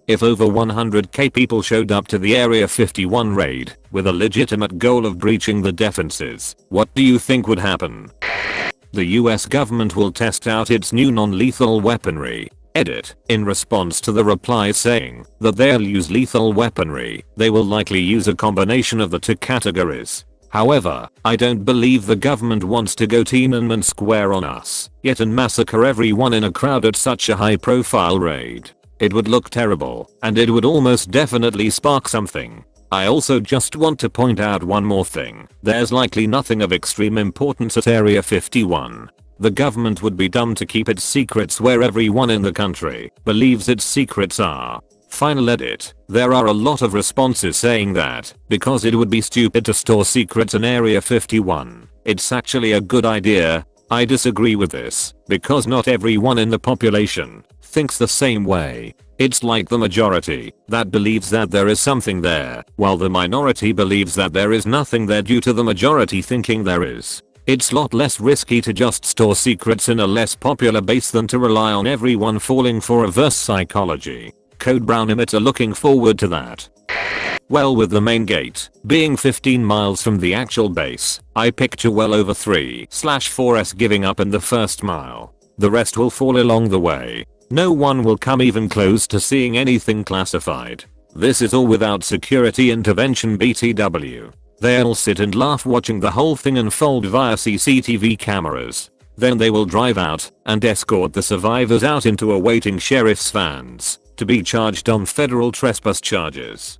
If over 100k people showed up to the Area 51 raid with a legitimate goal of breaching the defenses, what do you think would happen? The US government will test out its new non-lethal weaponry. Edit. In response to the replies saying that they'll use lethal weaponry, they will likely use a combination of the two categories. However, I don't believe the government wants to go Tiananmen Square on us yet and massacre everyone in a crowd at such a high profile raid. It would look terrible, and it would almost definitely spark something. I also just want to point out one more thing. There's likely nothing of extreme importance at Area 51. The government would be dumb to keep its secrets where everyone in the country believes its secrets are. Final edit. There are a lot of responses saying that because it would be stupid to store secrets in Area 51, it's actually a good idea. I disagree with this because not everyone in the population thinks the same way. It's like the majority that believes that there is something there, while the minority believes that there is nothing there due to the majority thinking there is. It's lot less risky to just store secrets in a less popular base than to rely on everyone falling for reverse psychology. Code Brown emitter looking forward to that. Well, with the main gate being 15 miles from the actual base, I picture well over 3/4s giving up in the first mile. The rest will fall along the way. No one will come even close to seeing anything classified. This is all without security intervention BTW. They'll sit and laugh watching the whole thing unfold via CCTV cameras. Then they will drive out and escort the survivors out into awaiting sheriff's vans to be charged on federal trespass charges.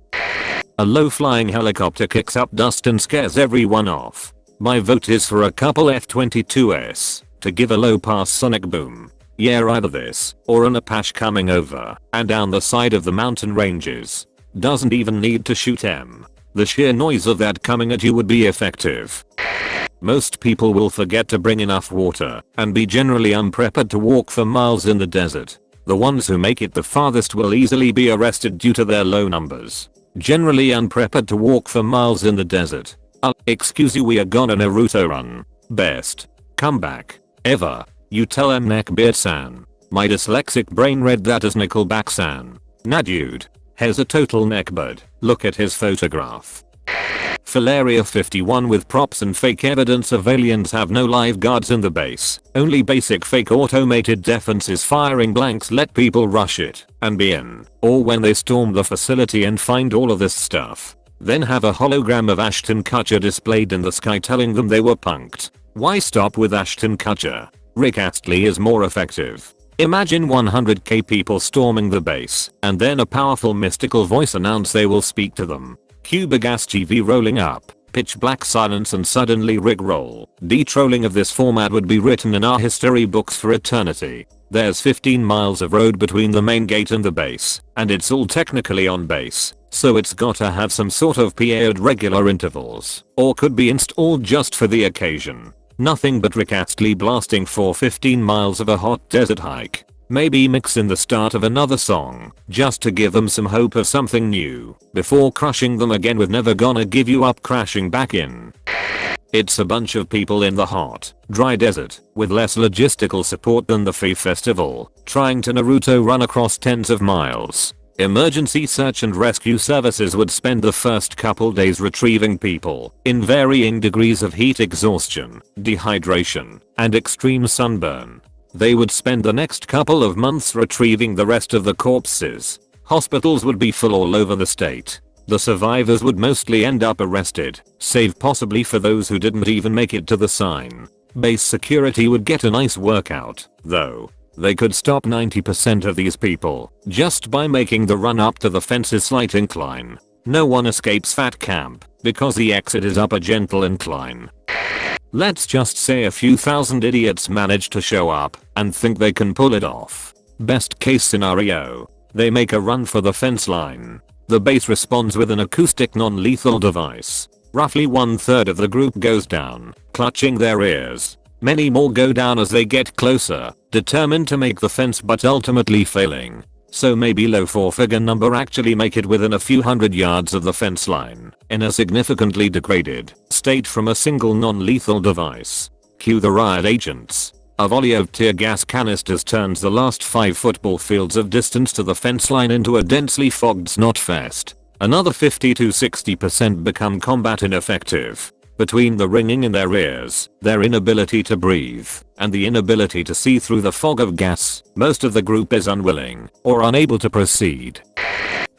A low-flying helicopter kicks up dust and scares everyone off. My vote is for a couple F-22s to give a low-pass sonic boom. Yeah, either this or an Apache coming over and down the side of the mountain ranges. Doesn't even need to shoot them. The sheer noise of that coming at you would be effective. Most people will forget to bring enough water and be generally unprepared to walk for miles in the desert. The ones who make it the farthest will easily be arrested due to their low numbers. Generally unprepared to walk for miles in the desert. Excuse you, we are gonna Naruto run. Best comeback ever. You tell him neckbeard-san. My dyslexic brain read that as Nickelback-san. Nah dude. Has a total neckbeard. Look at his photograph. Fill Area 51 with props and fake evidence of aliens have no live guards in the base. Only basic fake automated defenses firing blanks let people rush it and be in. Or when they storm the facility and find all of this stuff. Then have a hologram of Ashton Kutcher displayed in the sky telling them they were punked. Why stop with Ashton Kutcher? Rick Astley is more effective. Imagine 100k people storming the base and then a powerful mystical voice announce they will speak to them. Cue big ass TV rolling up, pitch black silence and suddenly Rick roll. De-trolling of this format would be written in our history books for eternity. There's 15 miles of road between the main gate and the base, and it's all technically on base, so it's gotta have some sort of PA at regular intervals, or could be installed just for the occasion. Nothing but Rick Astley blasting for 15 miles of a hot desert hike. Maybe mix in the start of another song, just to give them some hope of something new, before crushing them again with Never Gonna Give You Up crashing back in. It's a bunch of people in the hot, dry desert, with less logistical support than the Fee Festival, trying to Naruto run across tens of miles. Emergency search and rescue services would spend the first couple days retrieving people in varying degrees of heat exhaustion, dehydration, and extreme sunburn. They would spend the next couple of months retrieving the rest of the corpses. Hospitals would be full all over the state. The survivors would mostly end up arrested, save possibly for those who didn't even make it to the sign. Base security would get a nice workout, though. They could stop 90% of these people just by making the run up to the fence's slight incline. No one escapes Fat Camp because the exit is up a gentle incline. Let's just say a few thousand idiots manage to show up and think they can pull it off. Best case scenario, they make a run for the fence line. The base responds with an acoustic non-lethal device. Roughly 1/3 of the group goes down, clutching their ears. Many more go down as they get closer, determined to make the fence but ultimately failing. So maybe low 4-figure number actually make it within a few hundred yards of the fence line, in a significantly degraded state from a single non-lethal device. Cue the riot agents. A volley of tear gas canisters turns the last 5 football fields of distance to the fence line into a densely fogged snot fest. Another 50 to 60% become combat ineffective. Between the ringing in their ears, their inability to breathe, and the inability to see through the fog of gas, most of the group is unwilling or unable to proceed.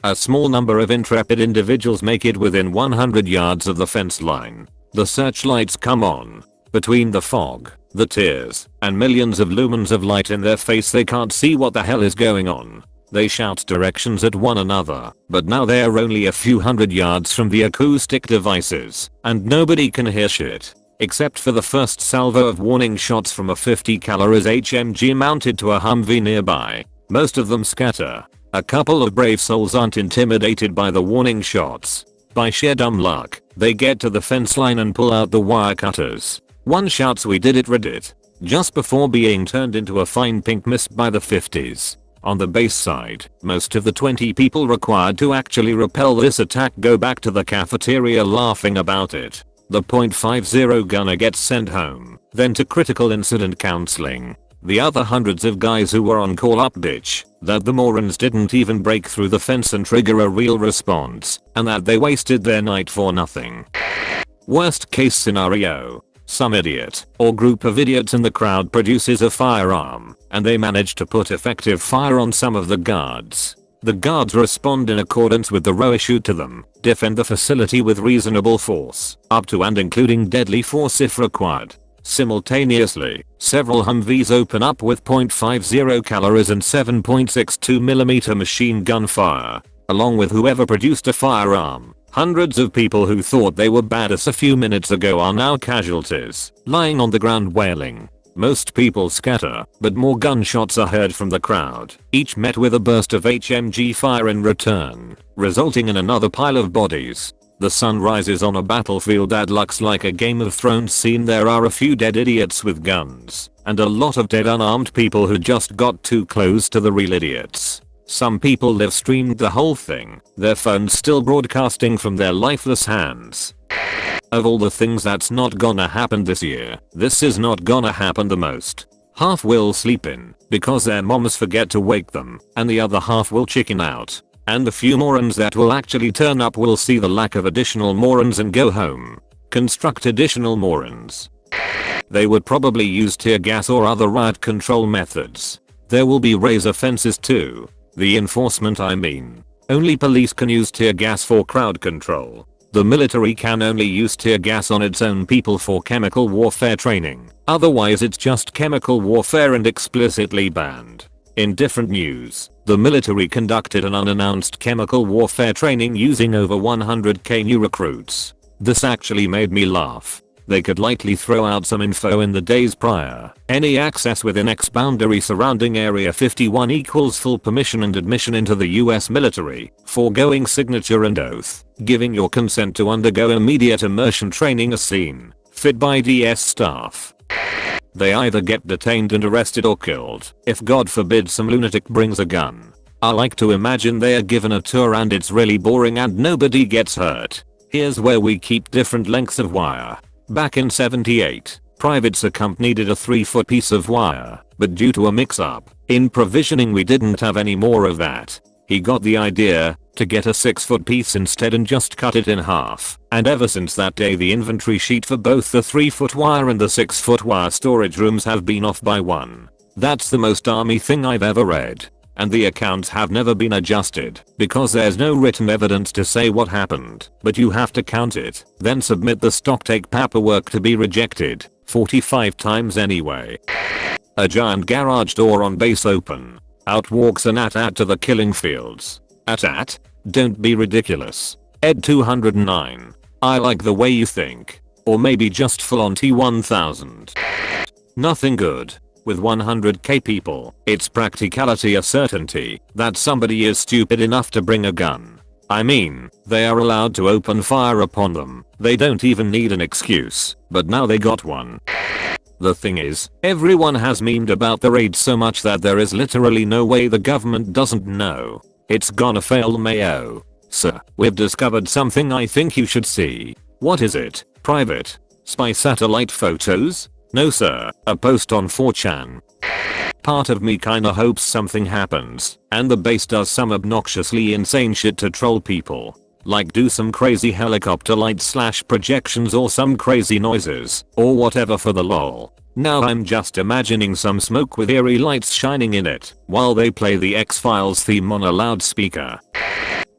A small number of intrepid individuals make it within 100 yards of the fence line. The searchlights come on. Between the fog, the tears, and millions of lumens of light in their face, they can't see what the hell is going on. They shout directions at one another, but now they are only a few hundred yards from the acoustic devices, and nobody can hear shit. Except for the first salvo of warning shots from a 50 caliber HMG mounted to a Humvee nearby. Most of them scatter. A couple of brave souls aren't intimidated by the warning shots. By sheer dumb luck, they get to the fence line and pull out the wire cutters. One shouts, "We did it, Reddit," just before being turned into a fine pink mist by the 50s. On the base side, most of the 20 people required to actually repel this attack go back to the cafeteria laughing about it. The .50 gunner gets sent home, then to critical incident counseling. The other hundreds of guys who were on call up bitch that the morons didn't even break through the fence and trigger a real response, and that they wasted their night for nothing. Worst case scenario. Some idiot or group of idiots in the crowd produces a firearm, and they manage to put effective fire on some of the guards. The guards respond in accordance with the row issued to them, defend the facility with reasonable force, up to and including deadly force if required. Simultaneously, several Humvees open up with .50 calibers and 7.62mm machine gun fire, along with whoever produced a firearm. Hundreds of people who thought they were badass a few minutes ago are now casualties, lying on the ground wailing. Most people scatter, but more gunshots are heard from the crowd, each met with a burst of HMG fire in return, resulting in another pile of bodies. The sun rises on a battlefield that looks like a Game of Thrones scene. There are a few dead idiots with guns, and a lot of dead unarmed people who just got too close to the real idiots. Some people live streamed the whole thing, their phones still broadcasting from their lifeless hands. Of all the things that's not gonna happen this year, this is not gonna happen the most. Half will sleep in, because their moms forget to wake them, and the other half will chicken out. And the few morons that will actually turn up will see the lack of additional morons and go home. Construct additional morons. They would probably use tear gas or other riot control methods. There will be razor fences too. The enforcement, I mean. Only police can use tear gas for crowd control. The military can only use tear gas on its own people for chemical warfare training. Otherwise it's just chemical warfare and explicitly banned. In different news, the military conducted an unannounced chemical warfare training using over 100k new recruits. This actually made me laugh. They could likely throw out some info in the days prior. Any access within X boundary surrounding Area 51 equals full permission and admission into the US military, foregoing signature and oath, giving your consent to undergo immediate immersion training as seen, fit by DS staff. They either get detained and arrested or killed, if God forbid some lunatic brings a gun. I like to imagine they are given a tour and it's really boring and nobody gets hurt. Here's where we keep different lengths of wire. Back in '78, privates a company needed a 3-foot piece of wire, but due to a mix-up in provisioning we didn't have any more of that. He got the idea to get a 6-foot piece instead and just cut it in half, and ever since that day the inventory sheet for both the 3-foot wire and the 6-foot wire storage rooms have been off by 1. That's the most army thing I've ever read. And the accounts have never been adjusted because there's no written evidence to say what happened, but you have to count it, then submit the stocktake paperwork to be rejected 45 times anyway. A giant garage door on base open. Out walks an AT-AT to the killing fields. AT-AT? Don't be ridiculous. Ed 209. I like the way you think. Or maybe just full on T1000. Nothing good. With 100k people, it's practicality a certainty that somebody is stupid enough to bring a gun. I mean, they are allowed to open fire upon them. They don't even need an excuse, but now they got one. The thing is, everyone has memed about the raid so much that there is literally no way the government doesn't know. It's gonna fail, Mayo. Sir, we've discovered something I think you should see. What is it? Private? Spy satellite photos? No sir, a post on 4chan. Part of me kinda hopes something happens, and the base does some obnoxiously insane shit to troll people. Like do some crazy helicopter lights / projections or some crazy noises, or whatever for the lol. Now I'm just imagining some smoke with eerie lights shining in it, while they play the X-Files theme on a loudspeaker.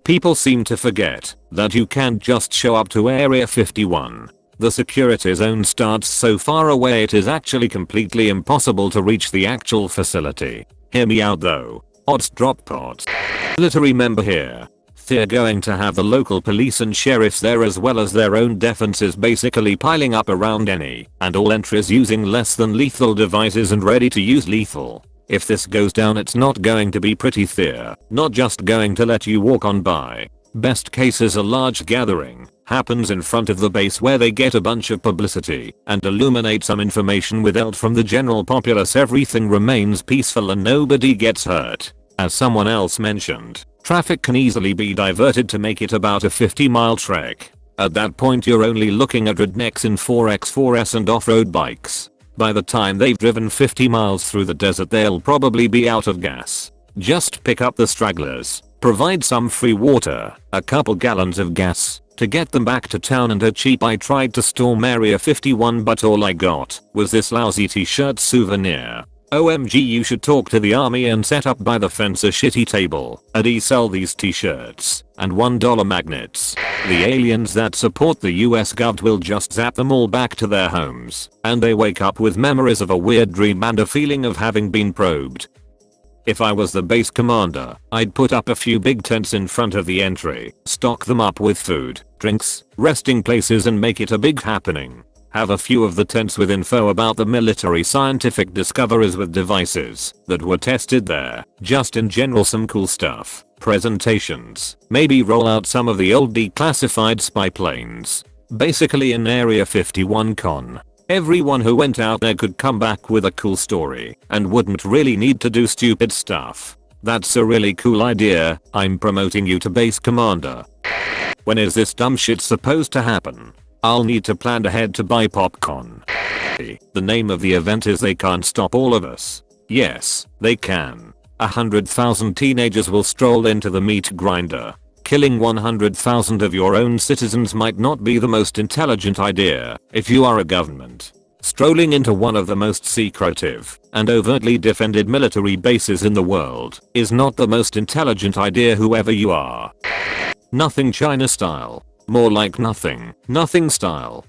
People seem to forget that you can't just show up to Area 51. The security zone starts so far away it is actually completely impossible to reach the actual facility. Hear me out though. Odds drop pot. Military member here. They're going to have the local police and sheriffs there as well as their own defenses basically piling up around any and all entries using less than lethal devices and ready to use lethal. If this goes down it's not going to be pretty They're not just going to let you walk on by. Best case is a large gathering happens in front of the base where they get a bunch of publicity and illuminate some information withheld from the general populace. Everything remains peaceful and nobody gets hurt. As someone else mentioned, traffic can easily be diverted to make it about a 50-mile trek. At that point you're only looking at rednecks in 4x4s and off-road bikes. By the time they've driven 50 miles through the desert they'll probably be out of gas. Just pick up the stragglers, provide some free water, a couple gallons of gas, to get them back to town and are cheap. I tried to storm Area 51 but all I got was this lousy t-shirt souvenir. OMG, you should talk to the army and set up by the fence a shitty table. They sell these t-shirts and $1 magnets. The aliens that support the US gov will just zap them all back to their homes and they wake up with memories of a weird dream and a feeling of having been probed. If I was the base commander, I'd put up a few big tents in front of the entry, stock them up with food, drinks, resting places and make it a big happening. Have a few of the tents with info about the military scientific discoveries with devices that were tested there, just in general some cool stuff, presentations, maybe roll out some of the old declassified spy planes. Basically an Area 51 con. Everyone who went out there could come back with a cool story and wouldn't really need to do stupid stuff. That's a really cool idea. I'm promoting you to base commander. When is this dumb shit supposed to happen? I'll need to plan ahead to buy popcorn. The name of the event is They Can't Stop All of Us. Yes, they can. 100,000 teenagers will stroll into the meat grinder. Killing 100,000 of your own citizens might not be the most intelligent idea if you are a government. Strolling into one of the most secretive and overtly defended military bases in the world is not the most intelligent idea whoever you are. Nothing China style. More like nothing style.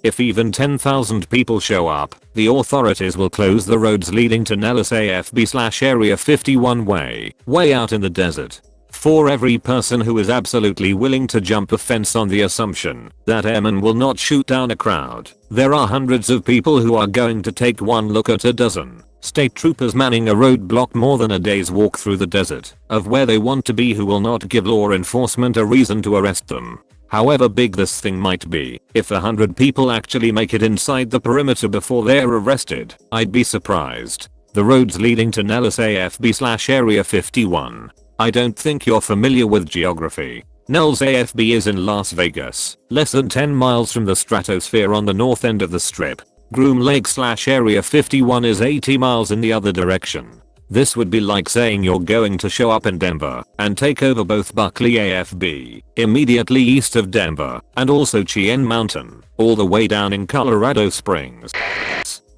If even 10,000 people show up, the authorities will close the roads leading to Nellis AFB/Area 51 way out in the desert. For every person who is absolutely willing to jump a fence on the assumption that airmen will not shoot down a crowd, there are hundreds of people who are going to take one look at a dozen state troopers manning a roadblock more than a day's walk through the desert of where they want to be who will not give law enforcement a reason to arrest them. However big this thing might be, if 100 people actually make it inside the perimeter before they're arrested, I'd be surprised. The roads leading to Nellis AFB/Area 51. I don't think you're familiar with geography. Nellis AFB is in Las Vegas, less than 10 miles from the stratosphere on the north end of the strip. Groom Lake/Area 51 is 80 miles in the other direction. This would be like saying you're going to show up in Denver and take over both Buckley AFB, immediately east of Denver, and also Cheyenne Mountain, all the way down in Colorado Springs.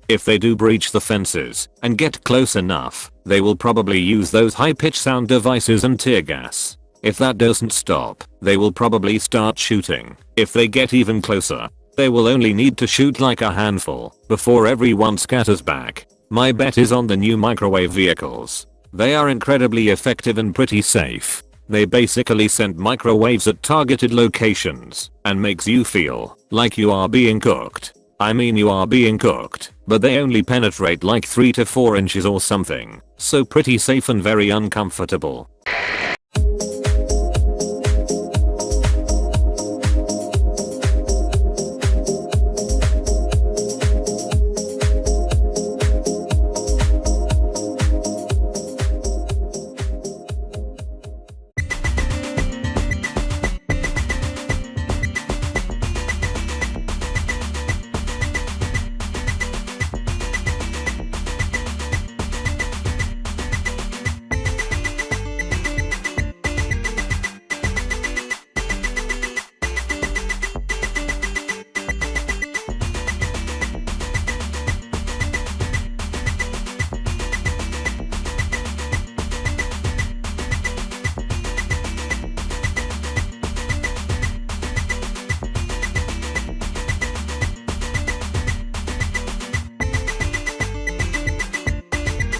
If they do breach the fences and get close enough, they will probably use those high-pitched sound devices and tear gas. If that doesn't stop, they will probably start shooting. If they get even closer, they will only need to shoot like a handful before everyone scatters back. My bet is on the new microwave vehicles. They are incredibly effective and pretty safe. They basically send microwaves at targeted locations and makes you feel like you are being cooked. I mean you are being cooked, but they only penetrate like 3 to 4 inches or something, so pretty safe and very uncomfortable.